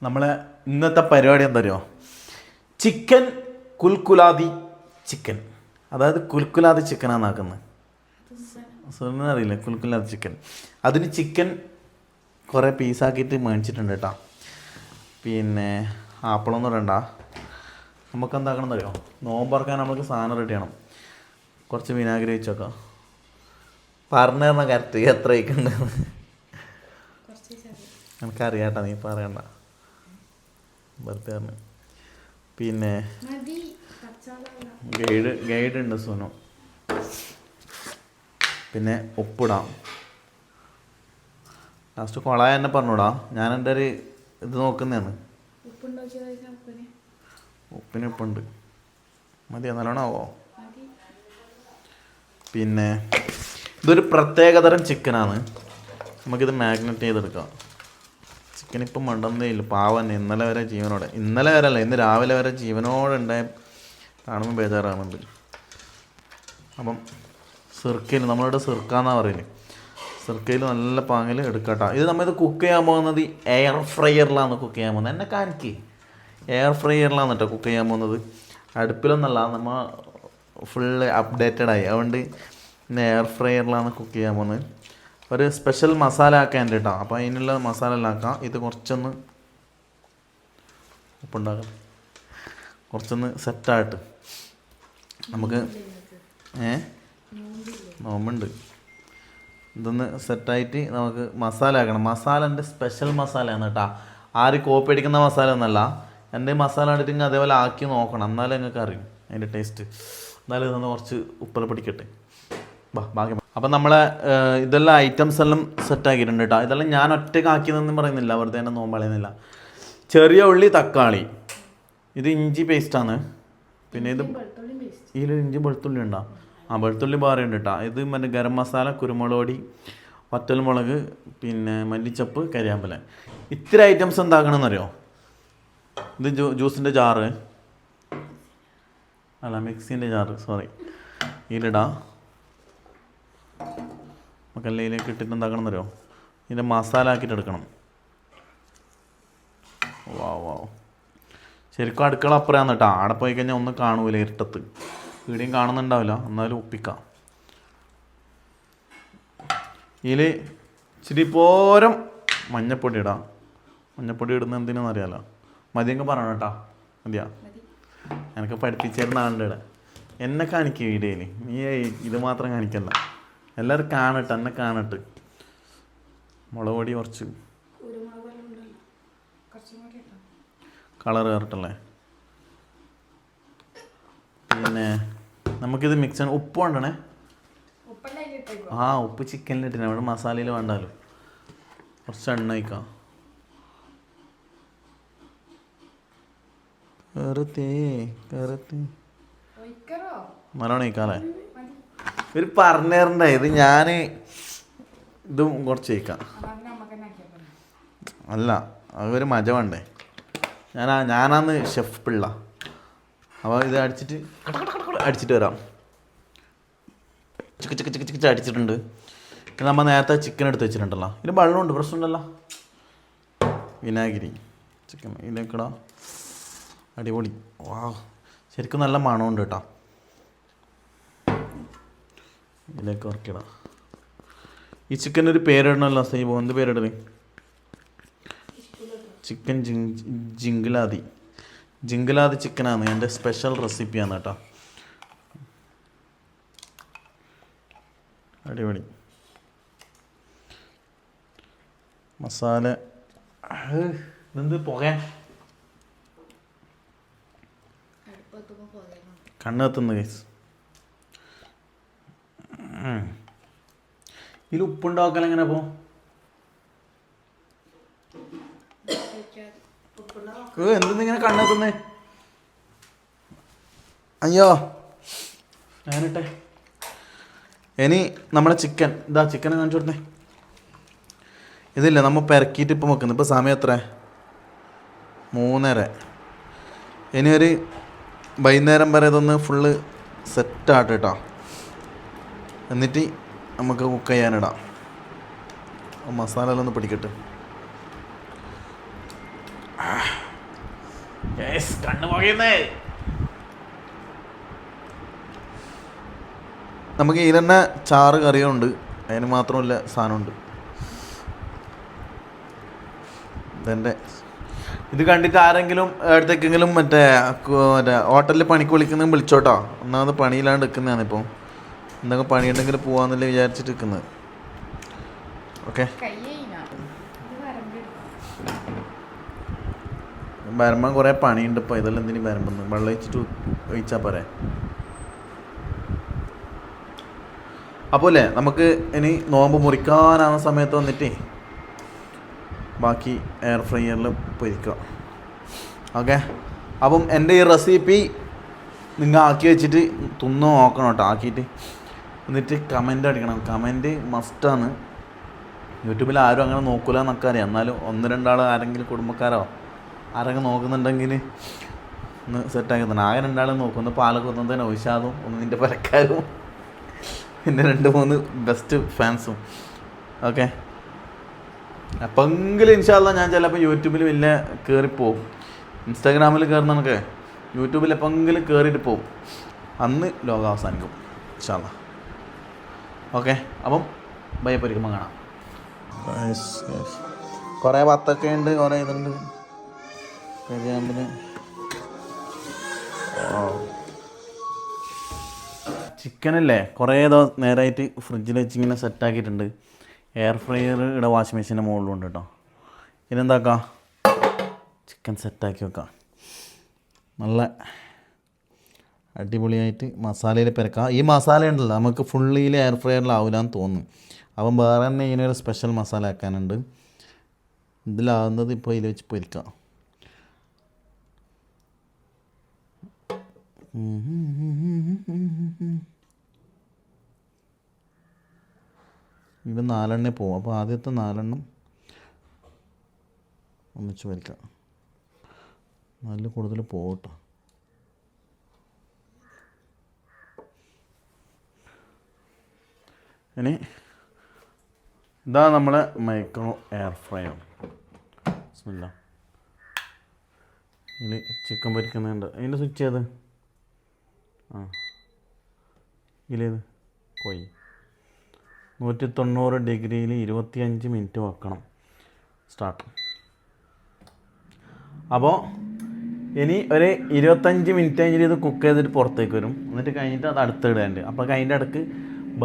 നമ്മളെ ഇന്നത്തെ പരിപാടി എന്താ അറിയോ? ചിക്കൻ കുൽക്കുലാതി ചിക്കൻ. അതായത് കുൽക്കുലാതി ചിക്കനാണ് ആക്കുന്നത്. അറിയില്ല കുൽക്കുലാതി ചിക്കൻ. അതിന് ചിക്കൻ കുറേ പീസാക്കിയിട്ട് മേടിച്ചിട്ടുണ്ട് കേട്ടോ. പിന്നെ ആപ്പിളൊന്നും ഇടണ്ട. നമുക്ക് എന്താക്കണം എന്നറിയോ? നോമ്പറക്കാൻ നമുക്ക് സാധനം റെഡി ചെയ്യണം. കുറച്ച് വിനാഗിരി വെച്ചോക്കാം. പറഞ്ഞു തരണ കറക്റ്റ് എത്ര വയ്ക്കുന്നുണ്ട് എനിക്കറിയാട്ടോ, നീ പറയണ്ട വെറുതെ പറഞ്ഞു. പിന്നെ ഗൈഡ് ഉണ്ട് സോനു. പിന്നെ ഉപ്പിടാം. ലാസ്റ്റ് കൊളായ എന്നെ പറഞ്ഞൂടാ, ഞാൻ എൻ്റെ ഒരു ഇത് നോക്കുന്നതാണ്. ഉപ്പിന് ഉപ്പുണ്ട്, മതിയോ? നല്ലോണം ആവോ? പിന്നെ ഇതൊരു പ്രത്യേകതരം ചിക്കനാണ്. നമുക്കിത് മാഗ്നറ്റ് ചെയ്തെടുക്കാം. ചിക്കൻ ഇപ്പം മണ്ടന്നേ ഇല്ല, പാവം തന്നെ. ഇന്നലെ വരെ ജീവനോടെ, ഇന്നലെ വരെ അല്ല, ഇന്ന് രാവിലെ വരെ ജീവനോടെ ഉണ്ടായ കാണുമ്പോൾ ബേജാറാകുന്നുണ്ട്. അപ്പം സിർക്കയിൽ, നമ്മളിവിടെ സിർക്ക എന്നാണ് പറയുന്നത്, സിർക്കയിൽ നല്ല പാങ്ങിൽ എടുക്കട്ടോ. ഇത് നമ്മളിത് കുക്ക് ചെയ്യാൻ പോകുന്നത് എയർ ഫ്രയറിലാണ് കുക്ക് ചെയ്യാൻ പോകുന്നത്. എന്നെ കാണിക്ക്, എയർ ഫ്രയറിലാണ് കേട്ടോ കുക്ക് ചെയ്യാൻ പോകുന്നത്. അടുപ്പിലൊന്നല്ല, നമ്മൾ ഫുള്ള് അപ്ഡേറ്റഡ് ആയി. അതുകൊണ്ട് ഇന്ന് എയർ ഫ്രയറിലാണ് കുക്ക് ചെയ്യാൻ പോകുന്നത്. ഒരു സ്പെഷ്യൽ മസാല ആക്കാൻ ഉണ്ട് കേട്ടോ. അപ്പോൾ അതിനുള്ള മസാല എല്ലാം ആക്കാം. ഇത് കുറച്ചൊന്ന് ഉപ്പുണ്ടാക്കാം, കുറച്ചൊന്ന് സെറ്റായിട്ട് നമുക്ക് നോമ്പുണ്ട്. ഇതൊന്ന് സെറ്റായിട്ട് നമുക്ക് മസാല ആക്കണം. മസാലൻ്റെ സ്പെഷ്യൽ മസാലയാണ് കേട്ടോ. ആരും കോപ്പി അടിക്കുന്ന മസാല ഒന്നല്ല. എൻ്റെ മസാല എടുത്തിട്ട് അതേപോലെ ആക്കി നോക്കണം, എന്നാലേ നിങ്ങൾക്ക് അറിയും അതിൻ്റെ ടേസ്റ്റ്. എന്നാലും ഇതൊന്ന് കുറച്ച് ഉപ്പെല്ലാം പിടിക്കട്ടെ. ബാക്കി അപ്പം നമ്മളെ ഇതെല്ലാം ഐറ്റംസ് എല്ലാം സെറ്റാക്കിയിട്ടുണ്ട് കേട്ടോ. ഇതെല്ലാം ഞാൻ ഒറ്റയ്ക്ക് ആക്കിയതെന്നും പറയുന്നില്ല, വെറുതെ തന്നെ നോമ്പ് കളയുന്നില്ല. ചെറിയ ഉള്ളി, തക്കാളി, ഇത് ഇഞ്ചി പേസ്റ്റാണ്. പിന്നെ ഇത് ഇതിൽ ഇഞ്ചി വെളുത്തുള്ളി ഉണ്ടോ? വെളുത്തുള്ളി പാറയുണ്ട് കേട്ടോ. ഇത് മറ്റേ ഗരം മസാല, കുരുമുളക് പൊടി, വറ്റൽമുളക്, പിന്നെ മല്ലിച്ചപ്പ്, കരിയാമ്പല. ഇത്തിരി ഐറ്റംസ് എന്താക്കണമെന്നറിയോ? ഇത് ജ്യൂസിൻ്റെ ജാറ് അല്ല, മിക്സിൻ്റെ ജാറ്, സോറി. ഇതിലിടാം. നമുക്കെല്ലാം ഇതിലേക്ക് ഇട്ടിട്ട് എന്താക്കണം എന്നറിയോ? ഇതിൻ്റെ മസാല ആക്കിയിട്ട് എടുക്കണം. വാ ശരിക്കും അടുക്കള അപ്പുറമാണ് കേട്ടോ. ആടെ പോയി കഴിഞ്ഞാൽ ഒന്നും കാണൂല, ഇരുട്ടത്ത് വീടിയും കാണുന്നുണ്ടാവില്ല. എന്നാലും ഒപ്പിക്കാം. ഇതിൽ ഇച്ചിരി പോരം മഞ്ഞപ്പൊടി ഇടാം. മഞ്ഞപ്പൊടി ഇടുന്ന എന്തിനാണെന്ന് അറിയാമല്ലോ. മതിയൊക്കെ പറയണം കേട്ടോ. മതിയാ? എനിക്ക് പഠിപ്പിച്ചിരുന്ന ആളുടെ ഇവിടെ എന്നെ കാണിക്കുക വീഡിയോയിൽ. നീ ഇത് മാത്രം കാണിക്കല്ല, എല്ലാവരും കാണട്ടെ, എന്നെ കാണട്ടെ. മുളക് പൊടി കുറച്ച് കളർ കയറട്ടല്ലേ. പിന്നെ നമുക്കിത് മിക്സ് ആണ്. ഉപ്പ് വേണ്ടണേ. ഉപ്പ് ചിക്കനിലിട്ടിന്, അവിടെ മസാലയിൽ വേണ്ടാലോ. കുറച്ച് എണ്ണ ഒഴിക്കാം. നല്ലോണം ഒഴിക്കാല്ലേ. ഒരു പറഞ്ഞേരണ്ടേ, ഇത് ഞാൻ ഇതും കുറച്ച് ഒഴിക്കാം. അല്ല, അതൊരു മജ വേണ്ടേ. ഞാനാന്ന് ഷെഫ് പിള്ള. അപ്പോൾ ഇത് അടിച്ചിട്ട് വരാം. ചിക്ക് അടിച്ചിട്ടുണ്ട്. പിന്നെ നമ്മൾ നേരത്തെ ചിക്കൻ എടുത്ത് വെച്ചിട്ടുണ്ടല്ലോ. ഇതിന് വെള്ളമുണ്ട്, പ്രശ്നമുണ്ടല്ലോ. വിനാഗിരി, ചിക്കൻ ഇതിലേക്കിടാം. അടിപൊളി. വാ, ശരിക്കും നല്ല മണമുണ്ട് കേട്ടോ. ഇതിലേക്ക് ഇറക്കിടാം. ഈ ചിക്കൻ ഒരു പേരിടണമല്ലോ സൈബോ, എന്ത് പേരിടണേ? ചിക്കൻ ജിംഗലാതി ചിക്കനാണ് എൻ്റെ സ്പെഷ്യൽ റെസിപ്പിയാണ് കേട്ടോ. അടിപൊളി മസാല. ഇതെന്ത് പുകയാ? കണ്ണ് കത്തുന്നു കേസ്. ഇതിൽ ഉപ്പുണ്ടാക്കൽ എങ്ങനെ പോ? എന്തെന്നിങ്ങനെ കണ്ണെത്തുന്നേ? അയ്യോ, ഞാനിട്ടെ. ഇനി നമ്മളെ ചിക്കൻ, ഇതാ ചിക്കനെ കാണിച്ചു കൊടുത്തേ. ഇതില്ല, നമ്മൾ പെരക്കിയിട്ട് ഇപ്പം വെക്കുന്നത്. ഇപ്പം സമയം എത്ര? 3:30. ഇനി ഒരു വൈകുന്നേരം വരെ ഇതൊന്ന് ഫുള്ള് സെറ്റാട്ട് കേട്ടോ. എന്നിട്ട് നമുക്ക് കുക്ക് ചെയ്യാനിടാം. മസാല എല്ലാം ഒന്ന് പിടിക്കട്ടെ. കണ്ണു പോകുന്നേ. നമുക്ക് ഈ തന്നെ ചാറ് കറിയുണ്ട്, അതിന് മാത്രമല്ല സാധനമുണ്ട്. ഇതെൻ്റെ ഇത് കണ്ടിട്ട് ആരെങ്കിലും അടുത്തേക്കെങ്കിലും മറ്റേ ഹോട്ടലിൽ പണിക്ക് വിളിക്കുന്നതും വിളിച്ചോട്ടോ. ഒന്നാമത് പണിയിലാണ്ട് നിൽക്കുന്നതാണ് ഇപ്പോൾ. എന്തെങ്കിലും പണിയുണ്ടെങ്കിൽ പോവാന്നല്ലേ വിചാരിച്ചിട്ട് നിൽക്കുന്നത്. ഓക്കെ, വരുമ്പം കുറേ പണിയുണ്ട് ഇപ്പോൾ. ഇതെല്ലാം എന്തിനും വരുമ്പോൾ വെള്ളം ഒഴിച്ചിട്ട് ഒഴിച്ചാൽ പോരെ. അപ്പോൾ അല്ലേ നമുക്ക് ഇനി നോമ്പ് മുറിക്കാനാവുന്ന സമയത്ത് വന്നിട്ട് ബാക്കി എയർ ഫ്രയറിൽ പൊരിക്കുക. ഓക്കെ, അപ്പം എൻ്റെ ഈ റെസിപ്പി നിങ്ങൾ ആക്കി വെച്ചിട്ട് തിന്ന് നോക്കണം കേട്ടോ. ആക്കിയിട്ട് എന്നിട്ട് കമൻ്റ് അടിക്കണം. കമൻറ്റ് മസ്റ്റാണ്. യൂട്യൂബിൽ ആരും അങ്ങനെ നോക്കില്ല എന്നൊക്കെ അറിയാം. എന്നാലും 1-2 ആരെങ്കിലും കുടുംബക്കാരോ ആരെങ്കിലും നോക്കുന്നുണ്ടെങ്കിൽ ഒന്ന് സെറ്റാക്കി തന്നെ. ആകെ 2 നോക്കും. ഒന്ന് പാലക്കൊന്നത് നൗഷാദും, ഒന്ന് നിൻ്റെ പരക്കാരും, പിന്നെ 2-3 ബെസ്റ്റ് ഫാൻസും. ഓക്കെ, എപ്പോഴെങ്കിലും ഇൻഷാല്ലാ ഞാൻ ചിലപ്പോൾ യൂട്യൂബിൽ വലിയ കയറിപ്പോവും. ഇൻസ്റ്റാഗ്രാമിൽ കയറുന്നതൊക്കെ യൂട്യൂബിൽ എപ്പോഴെങ്കിലും കയറിയിട്ട് പോവും. അന്ന് ലോകം അവസാനിക്കും ഇൻഷാല്ലാ. ഓക്കെ, അപ്പം ഭയപ്പൊരിക്കുമ്പോൾ കാണാം. കുറേ വത്തൊക്കെ ഉണ്ട്, കുറേ ഇതുണ്ട്. കരിയാമ്പിന് ചിക്കനല്ലേ കുറേ നേരമായിട്ട് ഫ്രിഡ്ജിൽ വെച്ച് ഇങ്ങനെ സെറ്റാക്കിയിട്ടുണ്ട്. എയർ ഫ്രയർ ഇവിടെ വാഷിംഗ് മെഷീൻ്റെ മുകളിലുണ്ട് കേട്ടോ. ഇതെന്താക്കാം, ചിക്കൻ സെറ്റാക്കി വെക്കാം. നല്ല അടിപൊളിയായിട്ട് മസാലയിൽ പെരക്കാം. ഈ മസാല ഉണ്ടല്ലോ നമുക്ക് ഫുള്ളിയിൽ എയർ ഫ്രയറിലാവില്ലാന്ന് തോന്നും. അപ്പം വേറെ തന്നെ ഇതിനൊരു സ്പെഷ്യൽ മസാല ആക്കാനുണ്ട്. ഇതിലാവുന്നത് ഇപ്പോൾ ഇതിൽ വെച്ച് പൊരിക്കാം. ഇത് 4 പോവും. അപ്പോൾ ആദ്യത്തെ 4 ഒന്നിച്ച് വരിക്കാം. നല്ല കൂടുതൽ പോകട്ടോ. ഇനി ഇതാ നമ്മളെ മൈക്രോ എയർ ഫ്രയർ. ബിസ്മില്ല. ഇനി ചിക്കൻ പൊരിക്കുന്നുണ്ട്. അതിൻ്റെ സ്വിച്ച് ചെയ്ത് ഇതിലേത് പോയി 190 ഡിഗ്രിയിൽ 25 മിനിറ്റ് വെക്കണം. സ്റ്റാർട്ട്. അപ്പോൾ ഇനി ഒരു 25 മിനിറ്റ് കഴിഞ്ഞിട്ട് ഇത് കുക്ക് ചെയ്തിട്ട് പുറത്തേക്ക് വരും. എന്നിട്ട് കഴിഞ്ഞിട്ട് അത് അടുത്തിടാനുണ്ട്. അപ്പോൾ അതിൻ്റെ ഇടയ്ക്ക്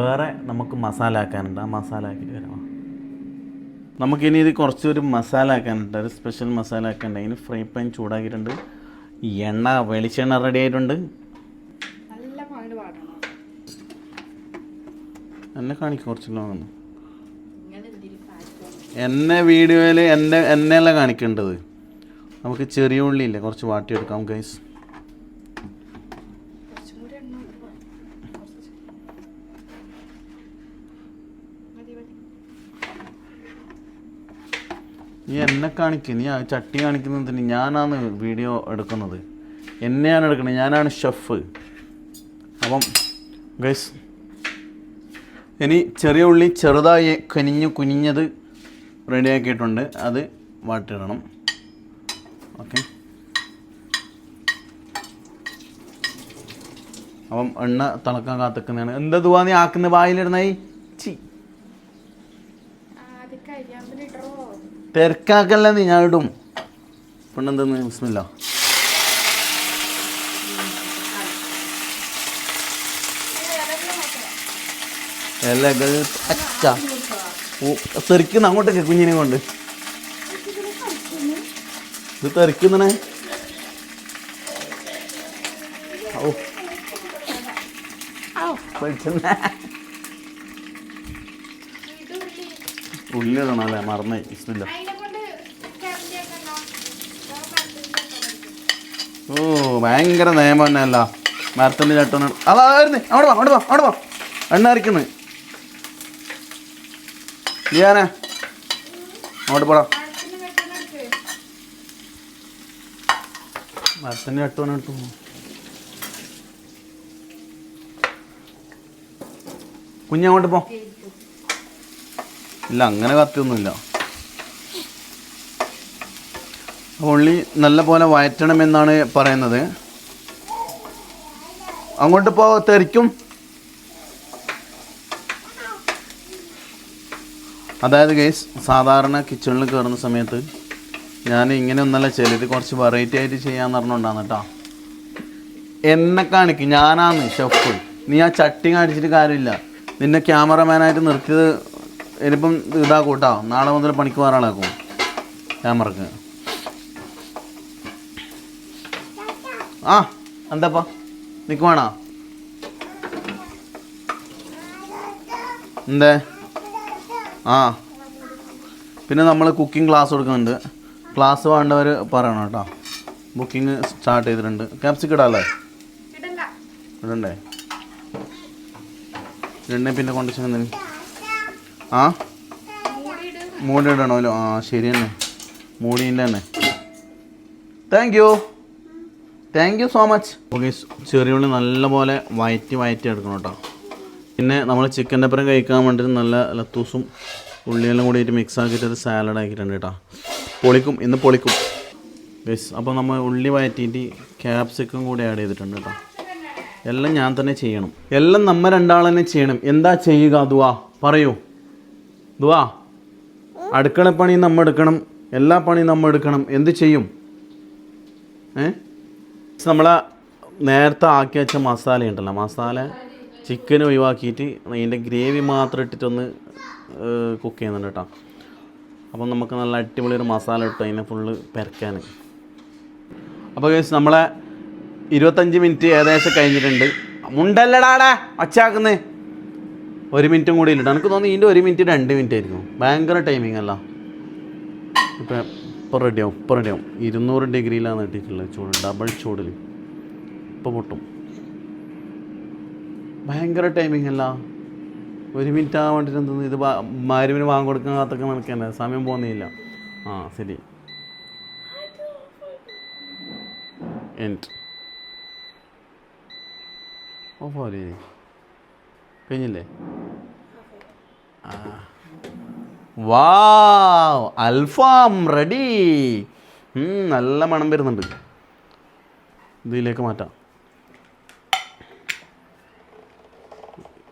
വേറെ നമുക്ക് മസാല ആക്കാനുണ്ട്. ആ മസാല ആക്കിയിട്ട് വരാം. നമുക്കിനി ഇത് കുറച്ചൊരു മസാല ആക്കാനുണ്ട്. ഒരു സ്പെഷ്യൽ മസാല ആക്കാനുണ്ട്. അതിന് ഫ്രൈ പാൻ ചൂടാക്കിയിട്ടുണ്ട്. വെളിച്ചെണ്ണ റെഡി ആയിട്ടുണ്ട്. എന്നെ കാണിക്കും കുറച്ചെല്ലാം വാങ്ങുന്നു. എന്നെ വീഡിയോയിൽ എന്നെയല്ല കാണിക്കേണ്ടത്. നമുക്ക് ചെറിയ ഉള്ളിയില്ലേ കുറച്ച് വാട്ടിയെടുക്കാം ഗൈസ്. നീ എന്നെ കാണിക്കും. നീ ചട്ടി കാണിക്കുന്നതിന് ഞാനാണ് വീഡിയോ എടുക്കുന്നത്. എന്നെയാണ് എടുക്കുന്നത്. ഞാനാണ് ഷെഫ്. അപ്പം ഗൈസ് ഇനി ചെറിയ ഉള്ളി ചെറുതായി കുനിഞ്ഞത് റെഡിയാക്കിയിട്ടുണ്ട്. അത് വാട്ടിയിടണം. ഓക്കെ, അപ്പം എണ്ണ തിളക്കാൻ കാത്തിക്കുന്നതാണ്. എന്താ ദുവാ നീ ആക്കുന്ന വായിലിടുന്നായി തിരക്കാക്കല്ല നീ, ഞാൻ ഇടും. പെണ്ണെന്തെന്ന് ബിസ്മില്ല. ഇലകൾ അച്ച തെറിക്കുന്ന അങ്ങോട്ടൊക്കെ കുഞ്ഞിനെ കൊണ്ട് ഇത് തെറിക്കുന്നേ. ഓ ഉള്ളി ഇടണം അല്ലേ, മറന്നേ. ബിസ്മില്ല. ഓ ഭയങ്കര നിയമം തന്നെ അല്ല. മരത്തിൻ്റെ ചട്ടം അതായിരുന്നു. അവിടെ വാ എണ്ണ അരിക്കുന്നത് ഞാനാ അങ്ങോട്ട് പോടാ. മരത്തിൻ്റെ ചട്ടം ഇട്ടു. കുഞ്ഞങ്ങോട്ട് പോ. ഇല്ല അങ്ങനെ കത്തിയൊന്നുമില്ല. ഉള്ളി നല്ല പോലെ വഴറ്റണമെന്നാണ് പറയുന്നത്. അങ്ങോട്ട് തെറിക്കും. അതായത് ഗൈസ്, സാധാരണ കിച്ചണിൽ കയറുന്ന സമയത്ത് ഞാൻ ഇങ്ങനെ ഒന്നല്ല ചെയ്യല്, കുറച്ച് വെറൈറ്റി ആയിട്ട് ചെയ്യാന്ന് പറഞ്ഞുകൊണ്ടാണ് കേട്ടോ. എന്നെ കാണിക്കും, ഞാനാണ് ഷെഫ്. നീ ആ ചട്ടി കാണിച്ചിട്ട് കാര്യമില്ല. നിന്നെ ക്യാമറമാനായിട്ട് നിർത്തിയത് ഇനിയിപ്പം ഇതാക്കും കേട്ടോ. നാളെ മുതൽ പണിക്ക് വേറെ ആളാക്കും ക്യാമറക്ക്. ആ എന്താപ്പാ നിൽക്കുവാണോ? എന്തേ? ആ പിന്നെ നമ്മൾ കുക്കിംഗ് ക്ലാസ് കൊടുക്കുന്നുണ്ട്. ക്ലാസ് വേണ്ടവർ പറയണം കേട്ടോ. ബുക്കിംഗ് സ്റ്റാർട്ട് ചെയ്തിട്ടുണ്ട്. ക്യാപ്സിക്കം ഇടാല്ലേ? ഇടണ്ടേ? ഇടണേ പിന്നെ കൊണ്ടുവെച്ചെന്തെങ്കിലും. ആ മൂടി ഇടണമല്ലോ. ആ ശരി തന്നെ, മൂടീൻ്റെ തന്നെ. Thank you so much. Okay, ചെറിയ ഉള്ളി നല്ലപോലെ വയറ്റി എടുക്കണം കേട്ടോ. പിന്നെ നമ്മൾ ചിക്കൻ്റെ അപ്പുറം കഴിക്കാൻ വേണ്ടിയിട്ട് നല്ല ലത്തൂസും ഉള്ളിയെല്ലാം കൂടിയിട്ട് മിക്സ് ആക്കിയിട്ട് ഒരു സാലഡ് ആക്കിയിട്ടുണ്ട് കേട്ടോ. പൊളിക്കും, ഇന്ന് പൊളിക്കും ഗൈസ്. അപ്പോൾ നമ്മൾ ഉള്ളി വയറ്റിയിട്ട് ക്യാപ്സിക്കം കൂടി ആഡ് ചെയ്തിട്ടുണ്ട് കേട്ടോ. എല്ലാം ഞാൻ തന്നെ ചെയ്യണം, എല്ലാം നമ്മൾ രണ്ടാൾ തന്നെ ചെയ്യണം. എന്താ ചെയ്യുക ദുവാ? പറയൂ ദുവാ. അടുക്കളപ്പണി നമ്മൾ എടുക്കണം, എല്ലാ പണിയും നമ്മൾ എടുക്കണം. എന്ത് ചെയ്യും? നമ്മളെ നേരത്തെ ആക്കി വെച്ച മസാല ഉണ്ടല്ലോ, മസാല ചിക്കൻ ഒഴിവാക്കിയിട്ട് അതിൻ്റെ ഗ്രേവി മാത്രം ഇട്ടിട്ടൊന്ന് കുക്ക് ചെയ്യുന്നുണ്ട് കേട്ടോ. അപ്പം നമുക്ക് നല്ല അടിപൊളി ഒരു മസാല ഇട്ട് അതിനെ ഫുള്ള് പെരക്കാൻ. അപ്പോൾ ഗൈസ്, നമ്മളെ 25 മിനിറ്റ് ഏകദേശം കഴിഞ്ഞിട്ടുണ്ട്. മുണ്ടല്ലടാടെ ഒച്ചാക്കുന്നത് 1 മിനിറ്റും കൂടി ഇല്ല. എനിക്ക് തോന്നുന്നു ഇതിൻ്റെ 1 മിനിറ്റ് 2 മിനിറ്റ് ആയിരിക്കും. ഭയങ്കര ടൈമിംഗ് അല്ല. ഇപ്പോൾ റെഡിയാവും 200 ഡിഗ്രിയിലാണ് ഇട്ടിട്ടുള്ളത് ചൂട്, ഡബിൾ ചൂടിൽ. ഇപ്പോൾ പൊട്ടും. ഭയങ്കര ടൈമിംഗ് അല്ല. 1 മിനിറ്റ് ആകാൻ വേണ്ടിയിട്ട് എന്തെന്ന് ഇത് മരുവിന് വാങ്ങി കൊടുക്കാൻ കാത്തൊക്കെ നടക്കണ്ടേ, സമയം പോകുന്നില്ല. ആ ശരി, എൻഡ് ഓഫ് ആവില്ലേ? കഴിഞ്ഞില്ലേ? Wow, alfaham ready. നല്ല മണം വരുന്നുണ്ട്. ഇതിലേക്ക് മാറ്റാം.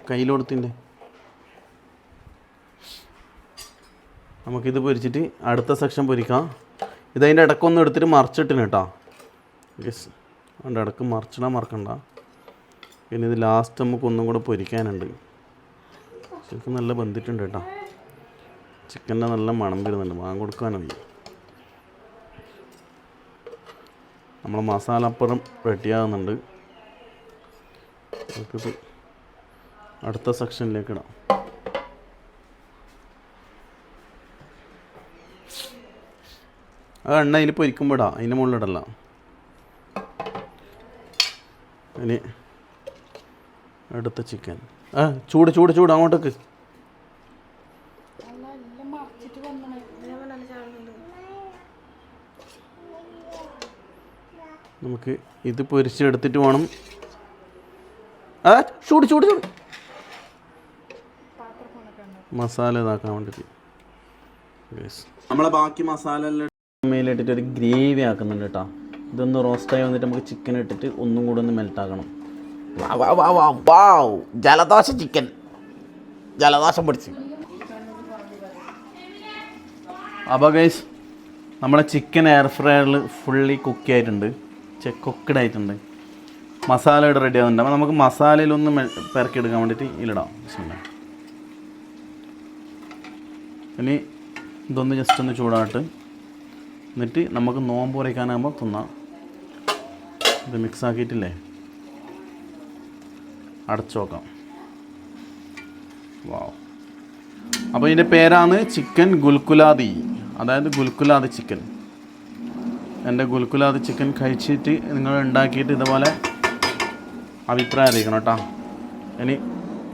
കയ്യിലോടത്തിൻ്റെ നമുക്കിത് പൊരിച്ചിട്ട് അടുത്ത സെക്ഷൻ പൊരിക്കാം. ഇതതിൻ്റെ ഇടക്കൊന്നും എടുത്തിട്ട് മറിച്ചിട്ടിന് കേട്ടോ. യെസ്, അതിൻ്റെ ഇടക്ക് മറിച്ചിടാൻ മറക്കണ്ട. പിന്നെ ഇത് ലാസ്റ്റ് നമുക്ക് ഒന്നും കൂടെ പൊരിക്കാനുണ്ട്. ശരിക്കും നല്ല ബന്ധിട്ടുണ്ട് കേട്ടോ. ചിക്കൻ്റെ നല്ല മണം വരുന്നുണ്ട്, വാങ്ങി കൊടുക്കാനുണ്ട്. നമ്മൾ മസാല അപ്പുറം റെഡിയാകുന്നുണ്ട്. നമുക്കിത് അടുത്ത സെക്ഷനിലേക്ക് ഇടാം. ആ എണ്ണ അതിൽ പൊരിക്കുമ്പോൾ ഇടാം, അതിൻ്റെ മുകളിലിടല്ല. ഇനി അടുത്ത ചിക്കൻ. ചൂട് അങ്ങോട്ടേക്ക്. നമുക്ക് ഇത് പൊരിച്ചെടുത്തിട്ട് വേണം. ചൂട് മസാല ഇതാക്കാൻ വേണ്ടിയിട്ട്. നമ്മളെ ബാക്കി മസാല എല്ലാം മേലിട്ടിട്ട് ഒരു ഗ്രേവി ആക്കുന്നുണ്ട് കേട്ടോ. ഇതൊന്ന് റോസ്റ്റായി വന്നിട്ട് നമുക്ക് ചിക്കൻ ഇട്ടിട്ട് ഒന്നും കൂടെ ഒന്ന് മെൽറ്റാക്കണം. ജലദോഷം ചിക്കൻ, ജലദോഷം പിടിച്ച്. അപ്പോൾ ഗൈസ്, നമ്മളെ ചിക്കൻ എയർ ഫ്രയറിൽ ഫുള്ളി കുക്ക് ആയിട്ടുണ്ട്, കുക്കഡ് ആയിട്ടുണ്ട്. മസാല ഇവിടെ റെഡി ആകുന്നുണ്ട്. അപ്പോൾ നമുക്ക് മസാലയിലൊന്ന് പെരക്കിയെടുക്കാൻ വേണ്ടിയിട്ട് ഇതിലിടാം. ഇനി ഇതൊന്ന് ജസ്റ്റ് ഒന്ന് ചൂടായിട്ട് എന്നിട്ട് നമുക്ക് നോമ്പ് കുറയ്ക്കാനാകുമ്പോൾ തിന്നാം. ഇത് മിക്സ് ആക്കിയിട്ടില്ലേ, അടച്ചു നോക്കാം. വാവ്. അപ്പോൾ ഇതിൻ്റെ പേരാണ് ചിക്കൻ ഗുൽക്കുലാദി, അതായത് ഗുൽക്കുലാദി ചിക്കൻ. എൻ്റെ ഗുൽക്കുലാദി ചിക്കൻ കഴിച്ചിട്ട് നിങ്ങൾ ഉണ്ടാക്കിയിട്ട് ഇതുപോലെ അഭിപ്രായം അറിയിക്കണം കേട്ടോ. ഇനി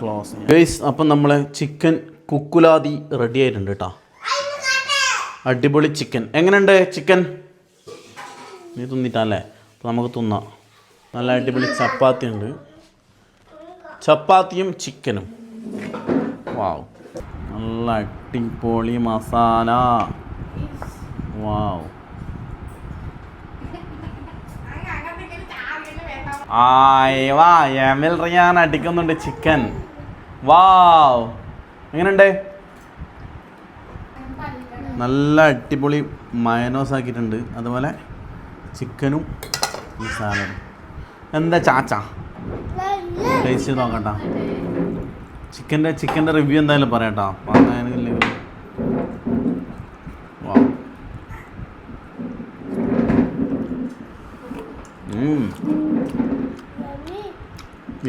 ക്ലോസ് ഗൈസ്. അപ്പം നമ്മളെ ചിക്കൻ കുക്കുലാദി റെഡി ആയിട്ടുണ്ട് കേട്ടോ. അടിപൊളി ചിക്കൻ. എങ്ങനെയുണ്ട് ചിക്കൻ? നീ തിന്നിട്ടല്ലേ? അപ്പോൾ നമുക്ക് തിന്നാം. നല്ല അടിപൊളി ചപ്പാത്തി ഉണ്ട്, ചപ്പാത്തിയും ചിക്കനും. വാവ്, നല്ല അടിപൊളി മസാല. വാവ്, വാ എമിൽ റിയാൻ അടിക്കുന്നുണ്ട് ചിക്കൻ. വാവ്, എങ്ങനെയുണ്ട്? നല്ല അടിപൊളി മയനോസ് ആക്കിയിട്ടുണ്ട്. അതുപോലെ ചിക്കനും ഈ സാലഡും. എന്താ ചാച്ച ടേസ്റ്റ് ചെയ്ത് നോക്കട്ടാ. ചിക്കൻ്റെ റിവ്യൂ എന്തായാലും പറയാട്ടോ.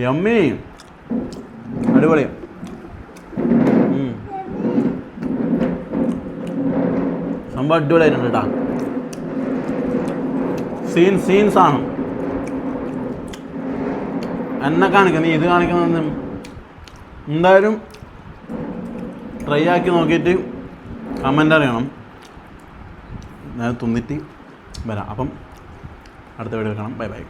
യമ്മി, അടിപൊളി. സംഭവം അടിപൊളിയായിട്ടുണ്ട് കേട്ടോ. സീൻസാണ് എന്നെ കാണിക്കുന്നത്. ഇത് കാണിക്കുന്നതൊന്നും എന്തായാലും ട്രൈ ആക്കി നോക്കിയിട്ട് കമൻ്റ് അറിയണം. ഞാൻ തിന്നിട്ട് വരാം. അപ്പം അടുത്ത വീഡിയോ കാണാം. Bye bye.